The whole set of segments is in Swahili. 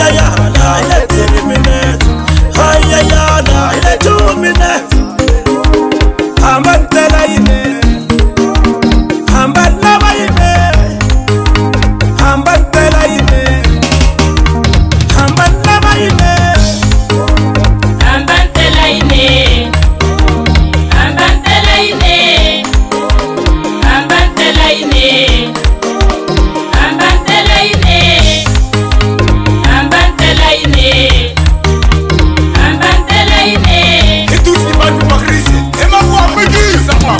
hayayala ile 3 minutes, hayayala ile 2 minutes. Hambantela ine, hambantela ine, hambantela ine, hambantela ine, hambantela ine, hambantela ine, hambantela ine, hambantela ine, hambantela ine, hambantela ine. Et tout ce qui va nous agresser, et ma voix me dit ça va.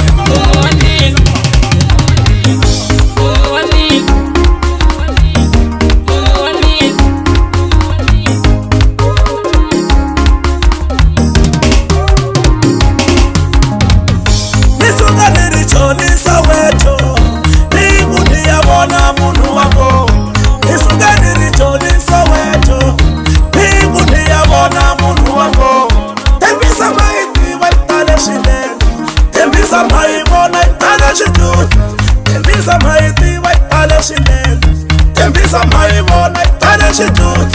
nisuka nirichonisa weto, nikuti yabona munu wako. Nisuka nirichonisa weto, nikuti yabona munu wako. Tembisa maiti waitale shileni, tembisa maibona itale shitut, tembisa maiti waitale shileni, tembisa maibona itale shitut.